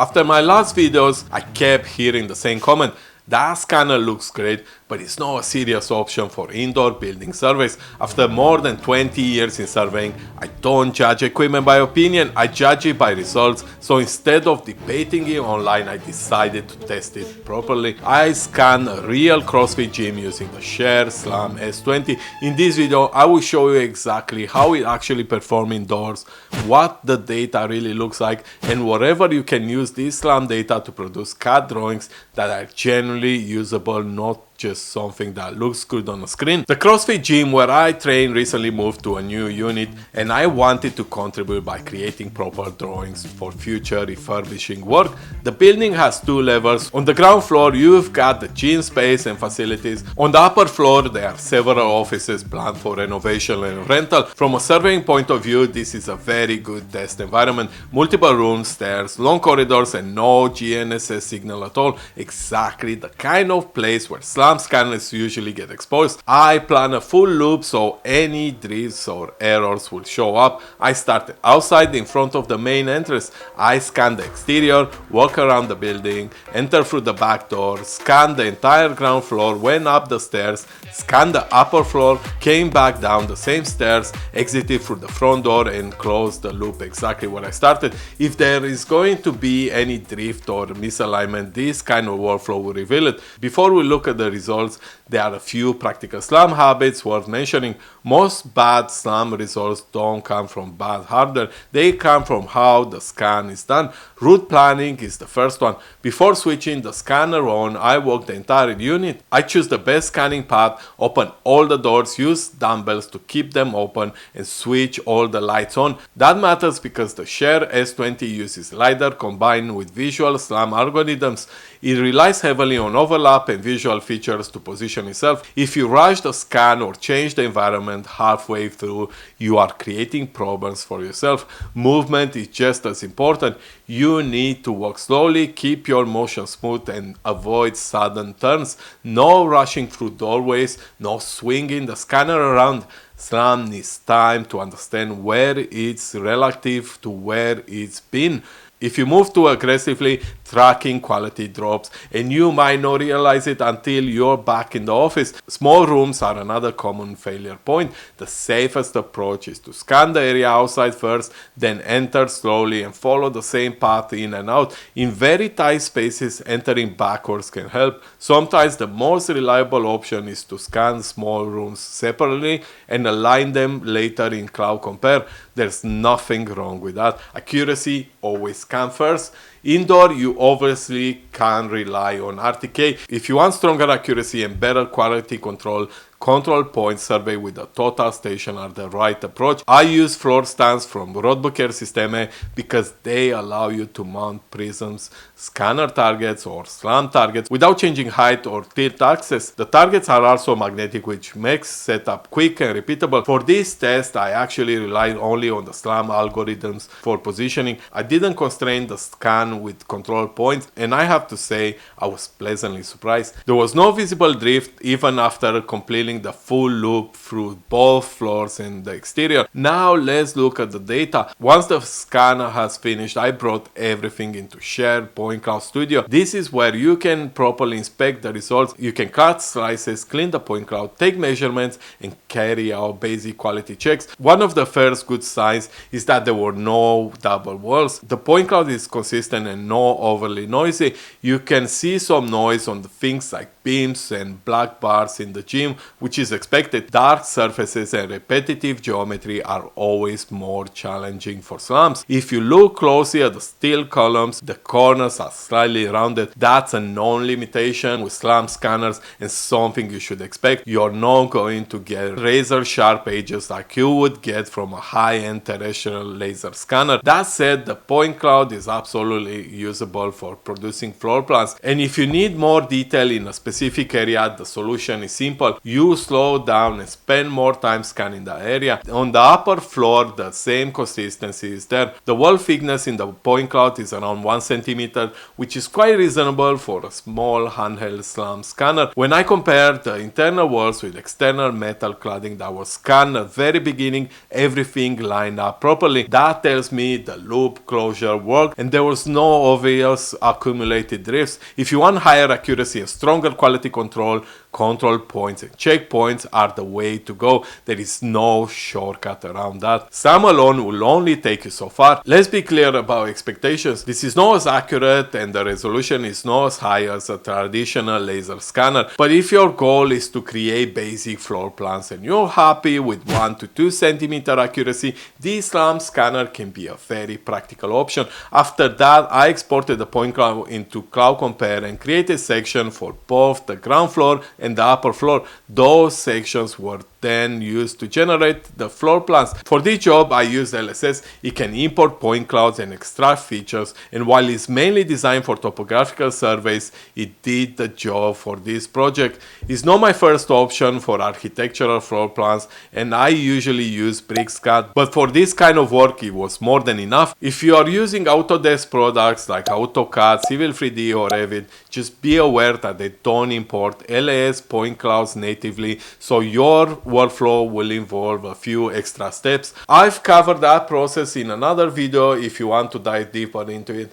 After my last videos, I kept hearing the same comment: that scanner looks great, but it's not a serious option for indoor building surveys. After more than 20 years in surveying, I don't judge equipment by opinion, I judge it by results. So instead of debating it online, I decided to test it properly. I scanned a real CrossFit gym using the SHARE SLAM S20. In this video, I will show you exactly how it actually performs indoors, what the data really looks like, and wherever you can use this SLAM data to produce CAD drawings that are genuinely usable, not just something that looks good on the screen. The CrossFit gym where I train recently moved to a new unit, and I wanted to contribute by creating proper drawings for future refurbishing work. The building has 2 levels. On the ground floor, you've got the gym space and facilities. On the upper floor, there are several offices planned for renovation and rental. From a surveying point of view, this is a very good test environment. Multiple rooms, stairs, long corridors, and no GNSS signal at all. Exactly the kind of place where SLAM scanners usually get exposed. I plan a full loop so any drifts or errors will show up. I started outside in front of the main entrance. I scanned the exterior, walk around the building, enter through the back door, scanned the entire ground floor, went up the stairs, scanned the upper floor, came back down the same stairs, exited through the front door, and closed the loop exactly where I started. If there is going to be any drift or misalignment, this kind of workflow will reveal it. Before we look at the results, there are a few practical SLAM habits worth mentioning. Most bad SLAM results don't come from bad hardware, they come from how the scan is done. Route planning is the first one. Before switching the scanner on, I walk the entire unit. I choose the best scanning path, open all the doors, use dumbbells to keep them open, and switch all the lights on. That matters because the SHARE S20 uses LiDAR combined with visual SLAM algorithms. It relies heavily on overlap and visual features to position itself. If you rush the scan or change the environment halfway through, you are creating problems for yourself. Movement is just as important. You need to walk slowly, keep your motion smooth, and avoid sudden turns. No rushing through doorways, no swinging the scanner around. SLAM needs time to understand where it's relative to where it's been. If you move too aggressively, tracking quality drops, and you might not realize it until you're back in the office. Small rooms are another common failure point. The safest approach is to scan the area outside first, then enter slowly and follow the same path in and out. In very tight spaces, entering backwards can help. Sometimes the most reliable option is to scan small rooms separately and align them later in Cloud Compare. There's nothing wrong with that. Accuracy always scan first. Indoor, you obviously can rely on RTK. If you want stronger accuracy and better quality control, control point survey with a total station are the right approach. I use floor stands from Roadbooker Systeme because they allow you to mount prisms, scanner targets, or SLAM targets without changing height or tilt axis. The targets are also magnetic, which makes setup quick and repeatable. For this test, I actually relied only on the SLAM algorithms for positioning. I didn't constrain the scan with control points, and I have to say I was pleasantly surprised. There was no visible drift even after completing the full loop through both floors and the exterior. Now let's look at the data. Once the scanner has finished, I brought everything into SHARE Point Cloud Studio. This is where you can properly inspect the results. You can cut slices, clean the point cloud, take measurements, and carry out basic quality checks. One of the first good signs is that there were no double walls. The point cloud is consistent and not overly noisy. You can see some noise on the things like beams and black bars in the gym, which is expected. Dark surfaces and repetitive geometry are always more challenging for SLAMs. If you look closely at the steel columns, the corners are slightly rounded. That's a known limitation with SLAM scanners and something you should expect. You're not going to get razor sharp edges like you would get from a high-end terrestrial laser scanner. That said, the point cloud is absolutely usable for producing floor floor plans. And if you need more detail in a specific area, the solution is simple. You slow down and spend more time scanning the area. On the upper floor, the same consistency is there. The wall thickness in the point cloud is around 1 centimeter, which is quite reasonable for a small handheld SLAM scanner. When I compared the internal walls with external metal cladding that was scanned at the very beginning, everything lined up properly. That tells me the loop closure worked and there was no obvious accumulated drifts. If you want higher accuracy and stronger quality control points and checkpoints are the way to go. There is no shortcut around that. SLAM alone will only take you so far. Let's be clear about expectations. This is not as accurate and the resolution is not as high as a traditional laser scanner. But if your goal is to create basic floor plans and you're happy with 1 to 2 centimeter accuracy, this SLAM scanner can be a very practical option. After that, I exported the point cloud into Cloud Compare and created a section for both the ground floor and the upper floor. Those sections were then used to generate the floor plans. For this job, I used LSS. It can import point clouds and extract features, and while it's mainly designed for topographical surveys, it did the job for this project. It's not my first option for architectural floor plans, and I usually use BricsCAD, but for this kind of work, it was more than enough. If you are using Autodesk products like AutoCAD, Civil 3D, or Revit, just be aware that they don't import LAS point clouds natively, so your workflow will involve a few extra steps. I've covered that process in another video if you want to dive deeper into it.